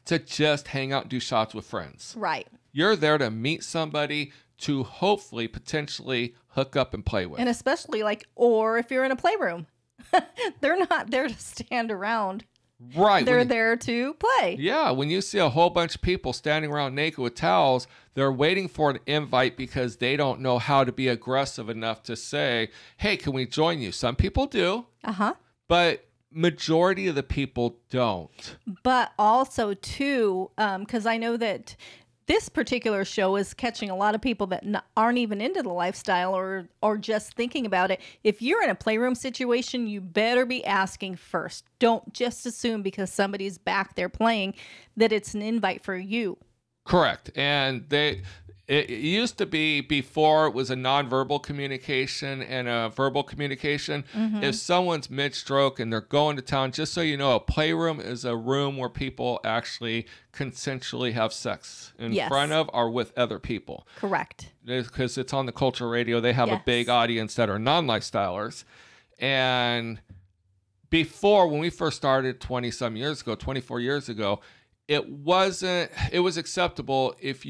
to just hang out and do shots with friends. Right. You're there to meet somebody to hopefully, potentially hook up and play with. And especially or if you're in a playroom, they're not there to stand around. Right. They're there to play. Yeah. When you see a whole bunch of people standing around naked with towels, they're waiting for an invite because they don't know how to be aggressive enough to say, hey, can we join you? Some people do. But majority of the people don't. But also, too, because I know that this particular show is catching a lot of people that aren't even into the lifestyle or just thinking about it. If you're in a playroom situation, you better be asking first. Don't just assume because somebody's back there playing that it's an invite for you. Correct. And it used to be, before it was a nonverbal communication and a verbal communication. If someone's mid-stroke and they're going to town, just so you know, a playroom is a room where people actually consensually have sex in front of or with other people. Correct. Because it's on the Culture Radio. They have a big audience that are non-lifestylers. And before, when we first started 24 years ago, it was acceptable if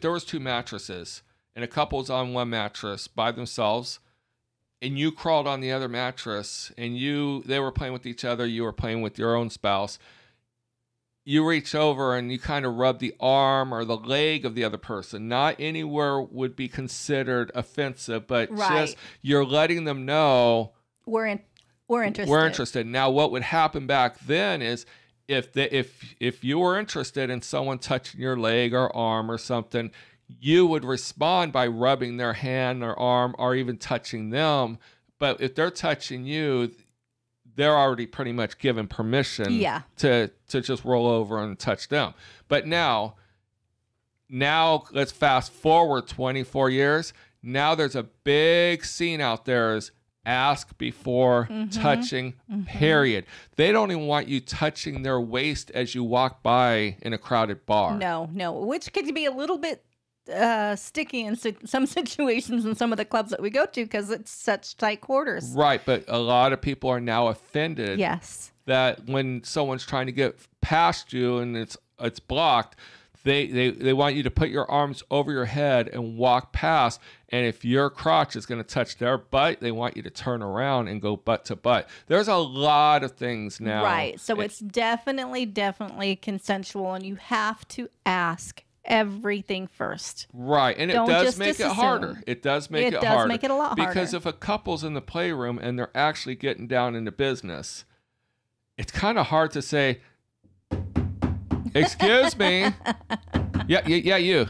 there was two mattresses and a couple's on one mattress by themselves and you crawled on the other mattress and they were playing with each other, you were playing with your own spouse, you reach over and you kind of rub the arm or the leg of the other person. Not anywhere would be considered offensive, but just you're letting them know we're interested. We're interested. Now, what would happen back then is if you were interested in someone touching your leg or arm or something, you would respond by rubbing their hand or arm or even touching them. But if they're touching you, they're already pretty much given permission to just roll over and touch them. But now let's fast forward 24 years. Now there's a big scene out there is ask before touching, period. They don't even want you touching their waist as you walk by in a crowded bar. No, which could be a little bit sticky in some situations in some of the clubs that we go to because it's such tight quarters. Right, but a lot of people are now offended. Yes. That when someone's trying to get past you and it's blocked, they want you to put your arms over your head and walk past. And if your crotch is going to touch their butt, they want you to turn around and go butt to butt. There's a lot of things now. Right. So it's definitely consensual, and you have to ask everything first. Right. And it does make it harder. It does make it harder. It does make it a lot harder. Because if a couple's in the playroom and they're actually getting down into business, it's kind of hard to say, excuse me. You.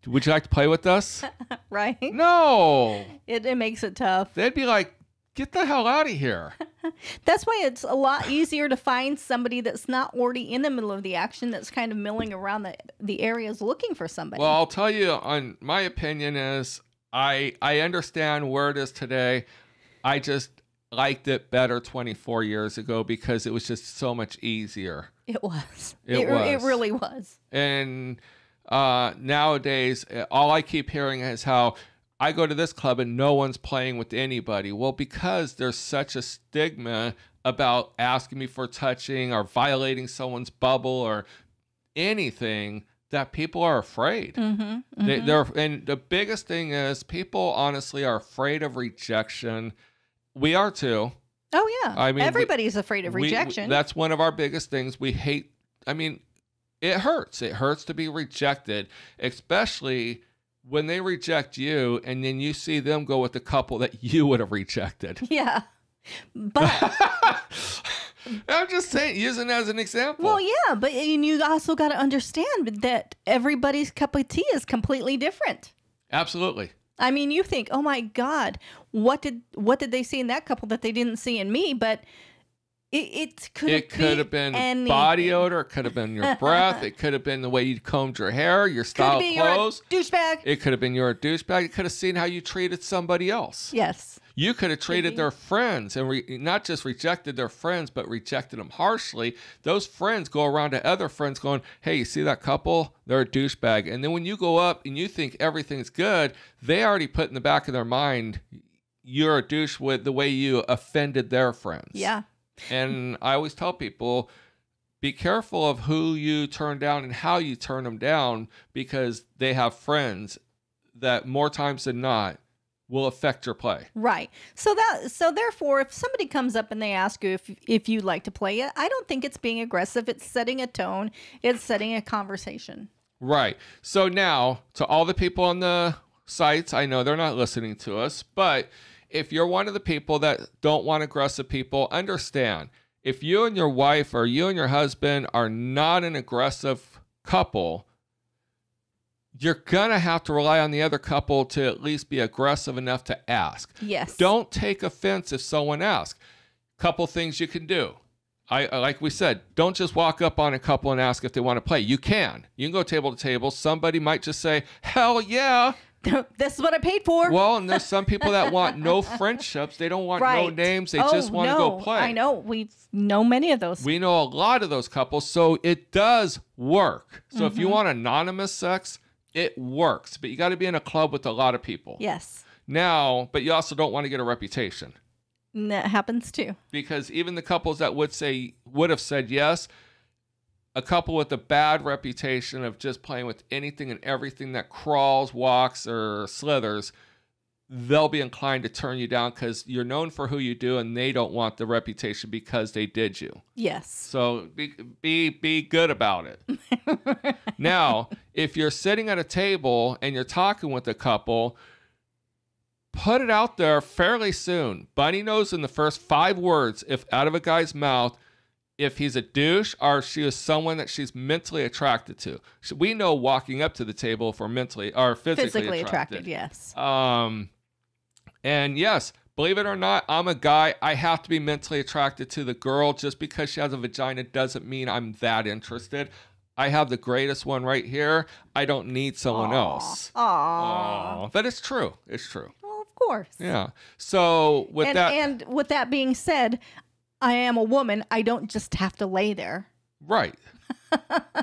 Would you like to play with us? Right? No. It makes it tough. They'd be like, get the hell out of here. That's why it's a lot easier to find somebody that's not already in the middle of the action, that's kind of milling around the areas looking for somebody. Well, I'll tell you, on my opinion is I understand where it is today. I just liked it better 24 years ago because it was just so much easier. It was. It really was. And nowadays, all I keep hearing is how I go to this club and no one's playing with anybody. Well, because there's such a stigma about asking me for touching or violating someone's bubble or anything that people are afraid. And the biggest thing is people honestly are afraid of rejection. We are too. Oh, yeah. I mean, everybody's afraid of rejection. That's one of our biggest things. We hate, I mean, it hurts. It hurts to be rejected, especially when they reject you and then you see them go with the couple that you would have rejected. Yeah. But I'm just saying, using it as an example. Well, yeah, but you also got to understand that everybody's cup of tea is completely different. Absolutely. I mean, you think, oh my God, what did they see in that couple that they didn't see in me? But it could have been anything. Body odor. It could have been your breath. It could have been the way you combed your hair, your style of clothes. You're a douchebag. It could have been you're a douchebag. It could have seen how you treated somebody else. Yes. You could have treated their friends and not just rejected their friends, but rejected them harshly. Those friends go around to other friends going, hey, you see that couple? They're a douchebag. And then when you go up and you think everything's good, they already put in the back of their mind, you're a douche with the way you offended their friends. Yeah. And I always tell people, be careful of who you turn down and how you turn them down, because they have friends that more times than not will affect your play. Right. So therefore, if somebody comes up and they ask you if you'd like to play it, I don't think it's being aggressive. It's setting a tone. It's setting a conversation. Right. So now, to all the people on the sites, I know they're not listening to us, but if you're one of the people that don't want aggressive people, understand, if you and your wife or you and your husband are not an aggressive couple, you're going to have to rely on the other couple to at least be aggressive enough to ask. Yes. Don't take offense if someone asks. Couple things you can do. I like we said, don't just walk up on a couple and ask if they want to play. You can go table to table. Somebody might just say, hell yeah. This is what I paid for. Well, and there's some people that want no friendships. They don't want no names. They just want to go play. I know. We know many of those. We know a lot of those couples. So it does work. So if you want anonymous sex, it works. But you got to be in a club with a lot of people. Yes. Now, but you also don't want to get a reputation. And that happens too. Because even the couples that would have said yes, a couple with a bad reputation of just playing with anything and everything that crawls, walks, or slithers, they'll be inclined to turn you down because you're known for who you do, and they don't want the reputation because they did you. Yes. So be good about it. Now, if you're sitting at a table and you're talking with a couple, put it out there fairly soon. Bunny knows in the first 5 words, if out of a guy's mouth, if he's a douche or she is someone that she's mentally attracted to. We know walking up to the table if we're mentally or physically attracted. Yes. And yes, believe it or not, I'm a guy. I have to be mentally attracted to the girl. Just because she has a vagina doesn't mean I'm that interested. I have the greatest one right here. I don't need someone else. Aww. But it's true. It's true. Well, of course. Yeah. So with that being said, I am a woman. I don't just have to lay there. Right.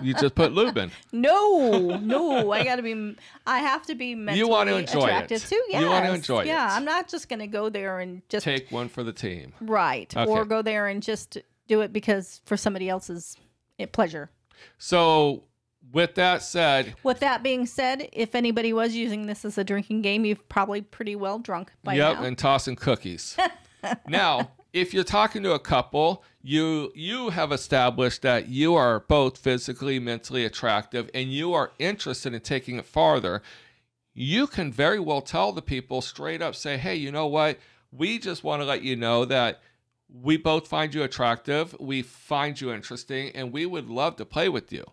You just put lube in. No. I have to be mentally you want to enjoy attracted it. too. Yes. You want to enjoy it. Yeah, I'm not just going to go there and just take one for the team. Right. Okay. Or go there and just do it because for somebody else's pleasure. So with that being said, if anybody was using this as a drinking game, you've probably pretty well drunk by now. Yep, and tossing cookies. Now, if you're talking to a couple, you have established that you are both physically, mentally attractive, and you are interested in taking it farther. You can very well tell the people straight up, say, hey, you know what? We just want to let you know that we both find you attractive, we find you interesting, and we would love to play with you.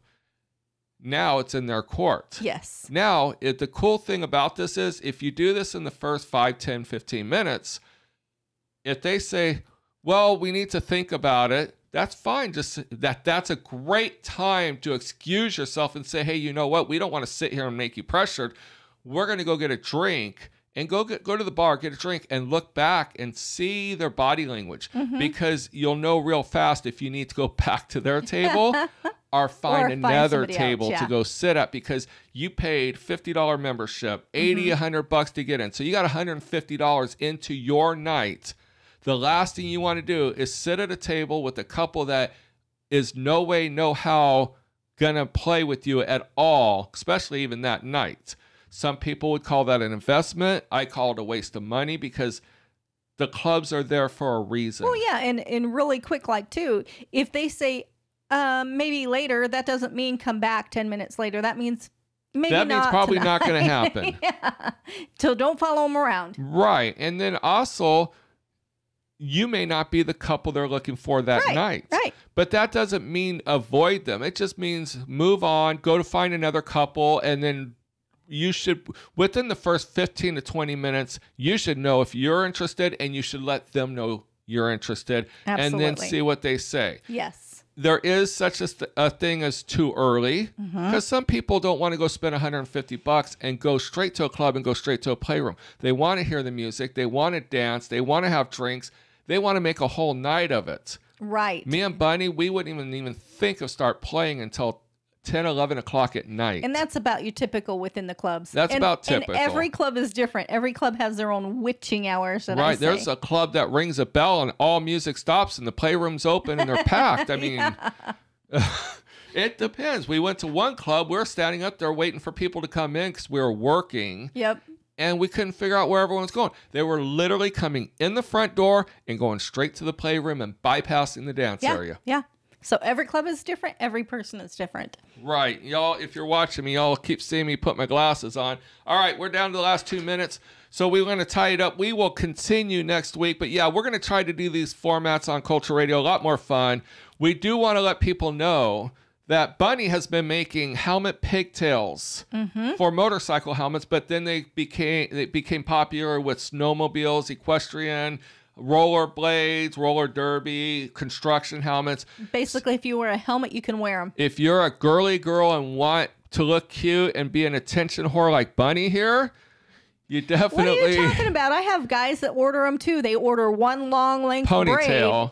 Now it's in their court. Yes. Now, the cool thing about this is if you do this in the first 5, 10, 15 minutes, if they say, well, we need to think about it, that's fine. Just that's a great time to excuse yourself and say, hey, you know what? We don't want to sit here and make you pressured. We're going to go get a drink and go to the bar, get a drink, and look back and see their body language. Mm-hmm. Because you'll know real fast if you need to go back to their table or find another table to go sit at, because you paid $50 membership, $80, $100 to get in. So you got $150 into your night. The last thing you want to do is sit at a table with a couple that is no way, no how going to play with you at all, especially even that night. Some people would call that an investment. I call it a waste of money because the clubs are there for a reason. Well, yeah, and really quick, like, too, if they say maybe later, that doesn't mean come back 10 minutes later. That means maybe not. That means probably not going to happen. Yeah. So don't follow them around. Right. And then also, you may not be the couple they're looking for that night. Right. But that doesn't mean avoid them. It just means move on, go to find another couple, and then you should, within the first 15 to 20 minutes, you should know if you're interested, and you should let them know you're interested. Absolutely. And then see what they say. Yes. There is such a thing as too early, because some people don't want to go spend $150 and go straight to a club and go straight to a playroom. They want to hear the music. They want to dance. They want to have drinks. They want to make a whole night of it. Right. Me and Bunny, we wouldn't even think of start playing until 10, 11 o'clock at night. And that's about your typical within the clubs. That's about typical. And every club is different. Every club has their own witching hours. Right. There's a club that rings a bell and all music stops and the playroom's open and they're packed. I mean, it depends. We went to one club. We were standing up there waiting for people to come in because we were working. Yep. And we couldn't figure out where everyone was going. They were literally coming in the front door and going straight to the playroom and bypassing the dance area. Yeah. So every club is different. Every person is different. Right. Y'all, if you're watching me, y'all keep seeing me put my glasses on. All right, we're down to the last 2 minutes. So we're going to tie it up. We will continue next week. But yeah, we're going to try to do these formats on Culture Radio. A lot more fun. We do want to let people know that Bunny has been making helmet pigtails for motorcycle helmets, but then they became popular with snowmobiles, equestrian, roller blades, roller derby, construction helmets. Basically, if you wear a helmet, you can wear them. If you're a girly girl and want to look cute and be an attention whore like Bunny here, you definitely... What are you talking about? I have guys that order them too. They order one long length ponytail.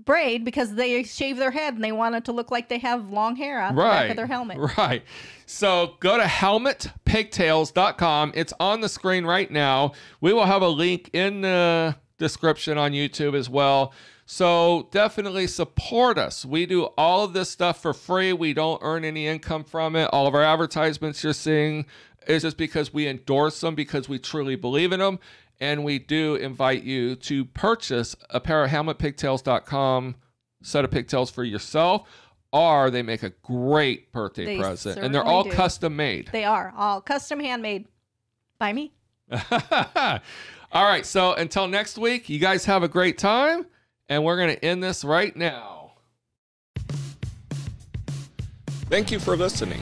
Braid because they shave their head and they want it to look like they have long hair out the back of their helmet. Right. So go to helmetpigtails.com. It's on the screen right now. We will have a link in the description on YouTube as well. So definitely support us. We do all of this stuff for free. We don't earn any income from it. All of our advertisements you're seeing is just because we endorse them because we truly believe in them. And we do invite you to purchase a pair of HamletPigtails.com set of pigtails for yourself, or they make a great birthday present. And they're all custom made. They are all custom handmade by me. All right. So until next week, you guys have a great time. And we're going to end this right now. Thank you for listening.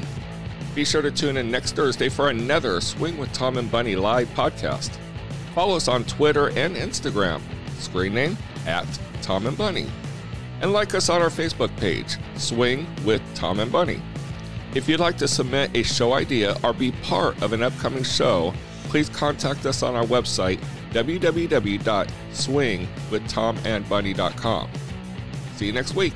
Be sure to tune in next Thursday for another Swing with Tom and Bunny live podcast. Follow us on Twitter and Instagram, screen name @TomandBunny. And like us on our Facebook page, Swing with Tom and Bunny. If you'd like to submit a show idea or be part of an upcoming show, please contact us on our website, www.swingwithtomandbunny.com. See you next week.